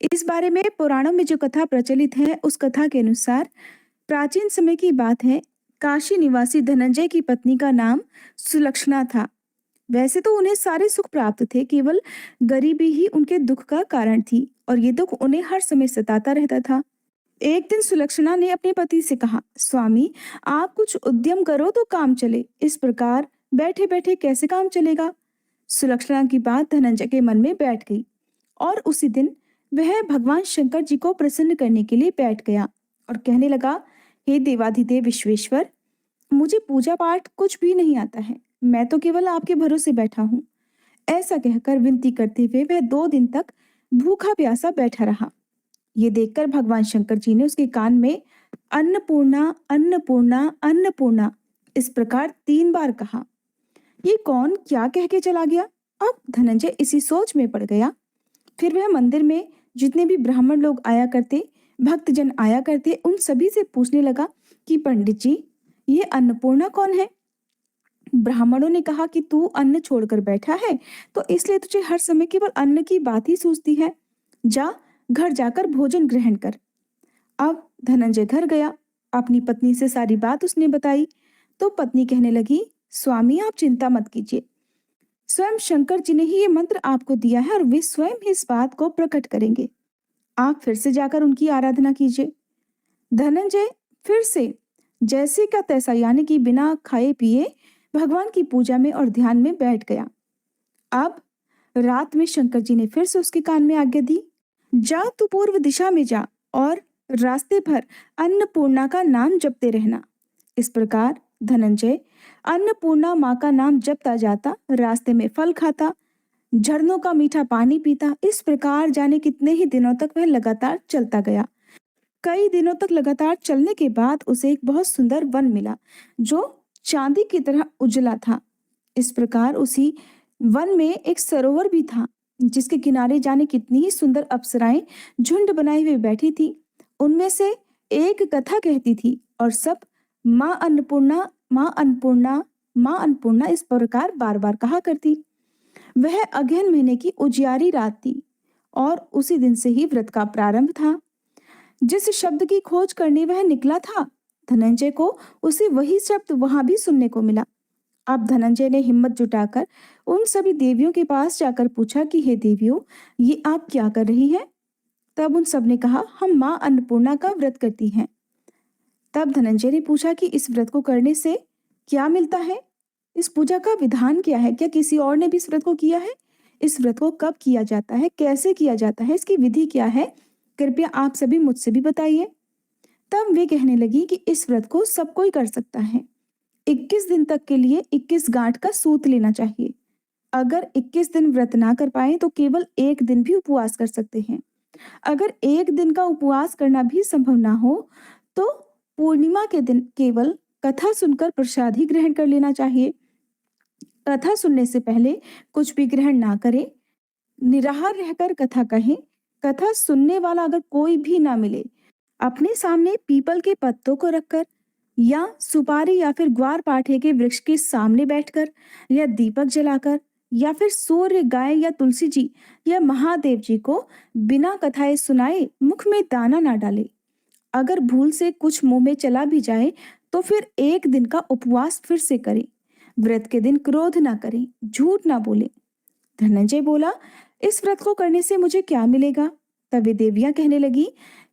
इस बारे में पुराणों में जो कथा प्रचलित है, उस कथा के अनुसार प्राचीन समय की बात है। काशी निवासी धनंजय की पत्नी का नाम सुलक्षणा था। वैसे तो उन्हें सारे सुख प्राप्त थे, केवल गरीबी ही उनके दुख का कारण थी और ये दुख उन्हें हर समय सताता रहता था। एक दिन सुलक्षणा ने अपने पति से कहा, स्वामी, आप कुछ उद्यम करो तो काम चले। इस प्रकार बैठे बैठे कैसे काम चलेगा? सुलक्षणा की बात धनंजय के मन में बैठ गई और उसी दिन वह भगवान शंकर जी को प्रसन्न करने के लिए बैठ गया और कहने लगा, हे देवाधिदेव विश्वेश्वर, मुझे पूजा पाठ कुछ भी नहीं आता है। मैं तो केवल आपके भरोसे बैठा हूँ। ऐसा कहकर विनती करते हुए वह 2 दिन तक भूखा प्यासा बैठा रहा। ये देखकर भगवान शंकर जी ने उसके कान में अन्नपूर्णा अन्नपूर्णा अन्नपूर्णा इस प्रकार 3 बार कहा। ये कौन क्या कह के चला गया? अब धनंजय इसी सोच में पड़ गया। फिर वह मंदिर में जितने भी ब्राह्मण लोग आया करते, भक्तजन आया करते, उन सभी से पूछने लगा कि पंडित जी, ये अन्नपूर्णा कौन है? ब्राह्मणों ने कहा कि तू अन्न छोड़कर बैठा है, तो इसलिए तुझे हर समय केवल अन्न की बात ही सूझती है। जा, घर जाकर भोजन ग्रहण कर। अब धनंजय घर गया, अपनी पत्नी से सारी बात उसने बताई। तो पत्नी कहने लगी, स्वामी, आप चिंता मत कीजिए। स्वयं शंकर जी ने ही ये मंत्र आपको दिया है और वे स्वयं ही इस बात को प्रकट करेंगे। आप फिर से जाकर उनकी आराधना कीजिए। धनंजय फिर से जैसे का तैसा, यानी कि बिना खाए पिए भगवान की पूजा में और ध्यान में बैठ गया। अब रात में शंकर जी ने फिर से उसके कान में आज्ञा दी, जा तू पूर्व दिशा में जा और रास्ते भर अन्नपूर्णा का नाम जपते रहना। इस प्रकार धनंजय अन्नपूर्णा माँ का नाम जपता जाता, रास्ते में फल खाता, झरनों का मीठा पानी पीता। इस प्रकार जाने कितने ही दिनों तक वह लगातार चलता गया। कई दिनों तक लगातार चलने के बाद उसे एक बहुत सुंदर वन मिला, जो चांदी की तरह उजला था। इस प्रकार उसी वन में एक सरोवर भी था, जिसके किनारे जाने कितनी ही सुंदर अप्सराएं झुंड बनाए हुए बैठी थी। उनमें से एक कथा कहती थी और सब माँ अन्नपूर्णा, माँ अन्नपूर्णा, माँ अन्नपूर्णा इस प्रकार बार बार कहा करती। वह अगहन महीने की उजियारी रात थी और उसी दिन से ही व्रत का प्रारंभ था। जिस शब्द की खोज करने वह निकला था, धनंजय को उसे वही शब्द वहां भी सुनने को मिला। अब धनंजय ने हिम्मत जुटाकर उन सभी देवियों के पास जाकर पूछा कि हे देवियों, ये आप क्या कर रही हैं? तब उन सब ने कहा, हम माँ अन्नपूर्णा का व्रत करती हैं। तब धनंजय ने पूछा कि इस व्रत को करने से क्या मिलता है? इस पूजा का विधान क्या है? क्या किसी और ने भी इस व्रत को किया है? इस व्रत को कब किया जाता है? कैसे किया जाता है? इसकी विधि क्या है? कृपया आप सभी मुझसे भी बताइए। तब वे कहने लगी कि इस व्रत को सब कोई कर सकता है। 21 दिन तक के लिए 21 गांठ का सूत लेना चाहिए। अगर 21 दिन व्रत ना कर पाए तो केवल एक दिन भी उपवास कर सकते हैं। अगर एक दिन का उपवास करना भी संभव ना हो तो पूर्णिमा के दिन केवल कथा सुनकर प्रसाद ही ग्रहण कर लेना चाहिए। कथा सुनने से पहले कुछ भी ग्रहण ना करें, निराहार रहकर कथा कहें। कथा सुनने वाला अगर कोई भी ना मिले, अपने सामने पीपल के पत्तों को रखकर या सुपारी या फिर ग्वार पाठे के वृक्ष के सामने बैठकर या दीपक जलाकर या फिर सूर्य, गाय या तुलसी जी या महादेव जी को बिना कथाएं सुनाए मुख में दाना ना डाले। अगर भूल से कुछ मुंह में चला भी जाए तो फिर एक दिन का उपवास फिर से करें। व्रत के दिन क्रोध ना करें, झूठ ना बोले। धनंजय बोला, इस व्रत को करने से मुझे क्या मिलेगा? तब वे देवियां कहने लगी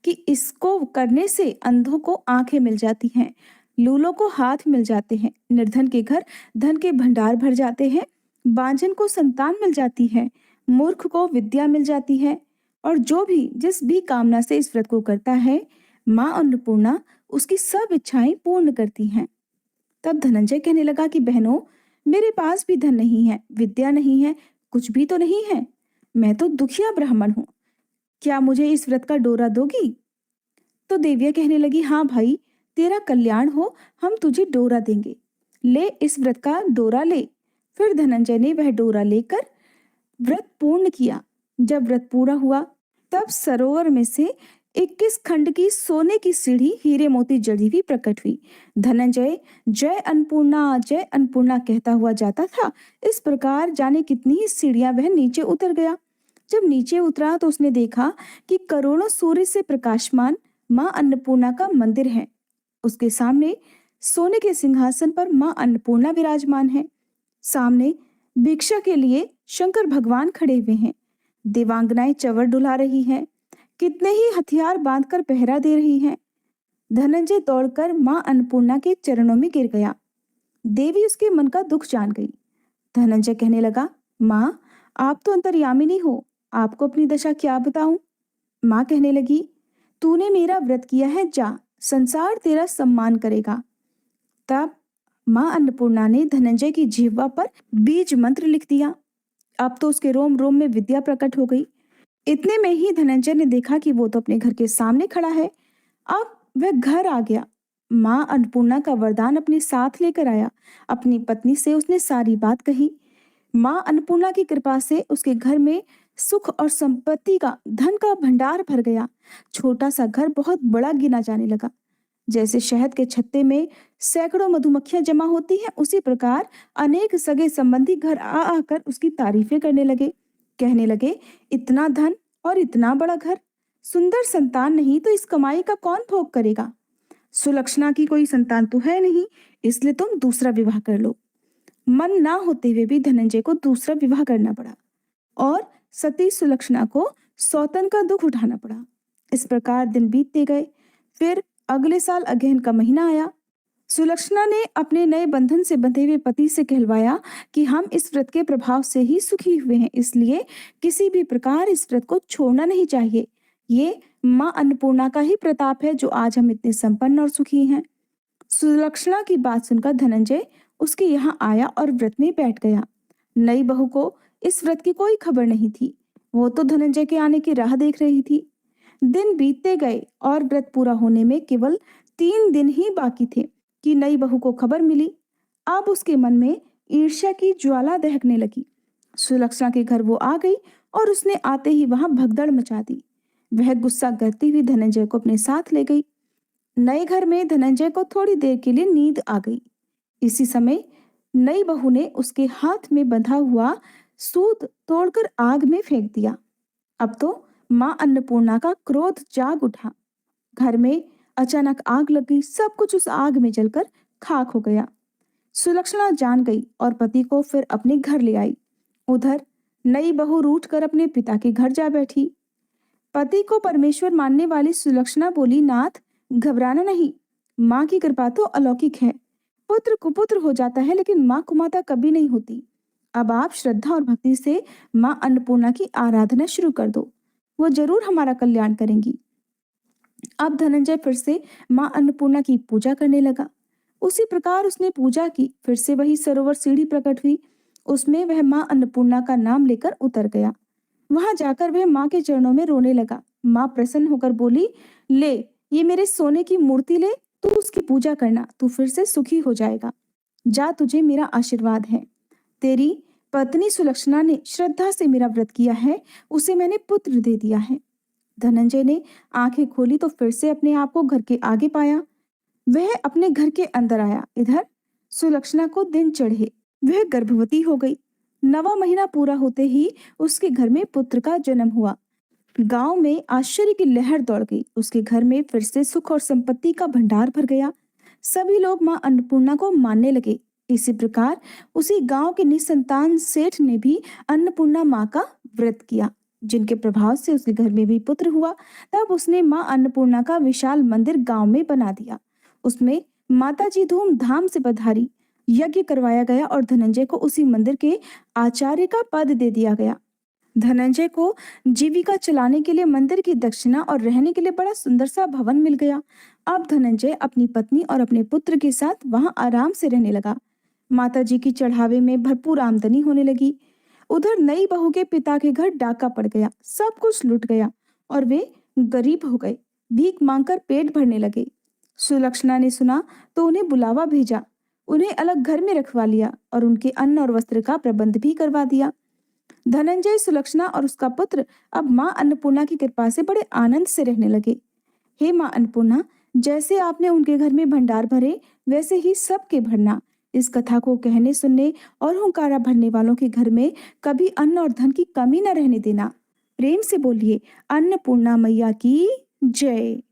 कि इसको करने से अंधों को आंखें मिल जाती हैं, लूलों को हाथ मिल जाते हैं, निर्धन के घर धन के भंडार भर जाते हैं, बांझन को संतान मिल जाती है, मूर्ख को विद्या मिल जाती है, और जो भी जिस भी कामना से इस व्रत को करता है, माँ अन्नपूर्णा उसकी सब इच्छाएं पूर्ण करती हैं। तब धनंजय कहने लगा कि बहनों, मेरे पास भी धन नहीं है, विद्या नहीं है, कुछ भी तो नहीं है। मैं तो दुखिया ब्राह्मण हूँ। क्या मुझे इस व्रत का डोरा दोगी? तो देवियां कहने लगी, हाँ भाई, तेरा कल्याण हो, हम तुझे डोरा देंगे। ले, इस व्रत का डोरा ले। फिर धनंजय ने वह डोरा लेकर व्रत पूर्ण किया। जब व्रत पूरा हुआ तब सरोवर में से 21 खंड की सोने की सीढ़ी हीरे मोती जड़ी हुई प्रकट हुई। धनंजय जय अन्नपूर्णा कहता हुआ जाता था। इस प्रकार जाने कितनी ही सीढ़ियां वह नीचे उतर गया। जब नीचे उतरा तो उसने देखा कि करोड़ों सूर्य से प्रकाशमान मां अन्नपूर्णा का मंदिर है। उसके सामने सोने के सिंहासन पर मां अन्नपूर्णा विराजमान है। सामने भिक्षा के लिए शंकर भगवान खड़े हुए हैं। देवांगनाएं चवर डुला रही हैं। कितने ही हथियार बांधकर पहरा दे रही हैं। धनंजय दौड़कर मां अन्नपूर्णा के चरणों में गिर गया। देवी उसके मन का दुख जान गई। धनंजय कहने लगा, माँ, आप तो अंतर्यामिनी हो, आपको अपनी दशा क्या बताऊं? माँ कहने लगी, तूने मेरा व्रत किया है, जा, संसार तेरा सम्मान करेगा। तब माँ अन्नपूर्णा ने धनंजय की जिह्वा पर बीज मंत्र लिख दिया। अब तो उसके रोम रोम में विद्या प्रकट हो गई। इतने में ही धनंजय ने देखा कि वो तो अपने घर के सामने खड़ा है। अब वह घर आ गया। माँ अन्नपूर्णा का वरदान अपने साथ लेकर आया। अपनी पत्नी से उसने सारी बात कही। माँ अन्नपूर्णा की कृपा से उसके घर में सुख और संपत्ति का, धन का भंडार भर गया। छोटा सा घर बहुत बड़ा गिना जाने लगा। जैसे शहद के छत्ते में सैकड़ों मधुमक्खियां जमा होती हैं, उसी प्रकार अनेक सगे संबंधी घर आ आकर उसकी तारीफें करने लगे। कहने लगे, इतना धन और इतना बड़ा घर, सुंदर संतान नहीं तो इस कमाई का कौन भोग करेगा? सुलक्षणा की कोई संतान तो है नहीं, इसलिए तुम दूसरा विवाह कर लो। मन ना होते हुए भी धनंजय को दूसरा विवाह करना पड़ा और सती सुलक्षणा को सौतन का दुख उठाना पड़ा। इस प्रकार दिन बीतते गए। फिर अगले साल अगहन का महीना आया। सुलक्षणा ने अपने नए बंधन से बंधे हुए पति से कहलवाया कि हम इस व्रत के प्रभाव से ही सुखी हुए हैं, इसलिए किसी भी प्रकार इस व्रत को छोड़ना नहीं चाहिए। ये माँ अन्नपूर्णा का ही प्रताप है जो आज हम इतने संपन्न और सुखी हैं। सुलक्षणा की बात सुनकर धनंजय उसके यहाँ आया और व्रत में बैठ गया। नई बहू को इस व्रत की कोई खबर नहीं थी। वो तो धनंजय के आने की राह देख रही थी। दिन बीतते गए और व्रत पूरा होने में केवल 3 दिन ही बाकी थे कि नई बहू को खबर मिली। अब उसके मन में ईर्ष्या की ज्वाला दहकने लगी। सुलक्षणा के घर वो आ गई और उसने आते ही वहां भगदड़ मचा दी। वह गुस्सा करती हुई धनंजय को अपने साथ ले गई। नए घर में धनंजय को थोड़ी देर के लिए नींद आ गई। इसी समय नई बहू ने उसके हाथ में बंधा हुआ सूत तोड़कर आग में फेंक दिया। अब तो माँ अन्नपूर्णा का क्रोध जाग उठा। घर में अचानक आग लग गई। सब कुछ उस आग में जलकर खाक हो गया। सुलक्षणा जान गई और पति को फिर अपने घर ले आई। उधर नई बहू रूठ कर अपने पिता के घर जा बैठी। पति को परमेश्वर मानने वाली सुलक्षणा बोली, नाथ, घबराना नहीं, माँ की कृपा तो अलौकिक है। पुत्र कुपुत्र हो जाता है लेकिन माँ कुमाता कभी नहीं होती। अब आप श्रद्धा और भक्ति से माँ अन्नपूर्णा की आराधना शुरू कर दो, वो जरूर हमारा कल्याण करेंगी। अब धनंजय फिर से माँ अन्नपूर्णा की पूजा करने लगा। उसी प्रकार उसने पूजा की। फिर से वही सरोवर सीढ़ी प्रकट हुई। उसमें वह माँ अन्नपूर्णा का नाम लेकर उतर गया। वहां जाकर वह माँ के चरणों में रोने लगा। माँ प्रसन्न होकर बोली, ले, ये मेरे सोने की मूर्ति ले, तू उसकी पूजा करना, तू फिर से सुखी हो जाएगा। जा, तुझे मेरा आशीर्वाद है। तेरी पत्नी सुलक्षणा ने श्रद्धा से मेरा व्रत किया है, उसे मैंने पुत्र दे दिया है। धनंजय ने आंखें खोली तो फिर से अपने आप को घर के आगे पाया। वह अपने घर के अंदर आया। इधर सुलक्षणा को दिन चढ़े। वह गर्भवती हो गई। 9वां महीना पूरा होते ही उसके घर में पुत्र का जन्म हुआ। गांव में आश्चर्य की लहर दौड़ गई। उसके घर में फिर से सुख और संपत्ति का भंडार भर गया। सभी लोग मां अन्नपूर्णा को मानने लगे। इसी प्रकार उसी गांव के निसंतान सेठ ने भी अन्नपूर्णा माँ का व्रत किया, जिनके प्रभाव से उसके घर में भी पुत्र हुआ। तब उसने मां अन्नपूर्णा का विशाल मंदिर गांव में बना दिया। उसमें माताजी धूमधाम से पधारी। यज्ञ करवाया गया और धनंजय को उसी मंदिर के आचार्य का पद दे दिया गया। धनंजय को जीविका चलाने के लिए मंदिर की दक्षिणा और रहने के लिए बड़ा सुंदर सा भवन मिल गया। अब धनंजय अपनी पत्नी और अपने पुत्र के साथ वहां आराम से रहने लगा। माताजी की चढ़ावे में भरपूर आमदनी होने लगी। उधर नई बहू के पिता के घर डाका पड़ गया। सब कुछ लुट गया और वे गरीब हो गए। भीख मांगकर पेट भरने लगे। सुलक्षणा ने सुना तो उन्हें बुलावा भेजा। उन्हें अलग घर में रखवा लिया और उनके अन्न और वस्त्र का प्रबंध भी करवा दिया। धनंजय, सुलक्षणा और उसका पुत्र अब माँ अन्नपूर्णा की कृपा से बड़े आनंद से रहने लगे। हे माँ अन्नपूर्णा, जैसे आपने उनके घर में भंडार भरे, वैसे ही सबके भरना। इस कथा को कहने सुनने और हुंकारा भरने वालों के घर में कभी अन्न और धन की कमी न रहने देना। प्रेम से बोलिए अन्नपूर्णा मैया की जय।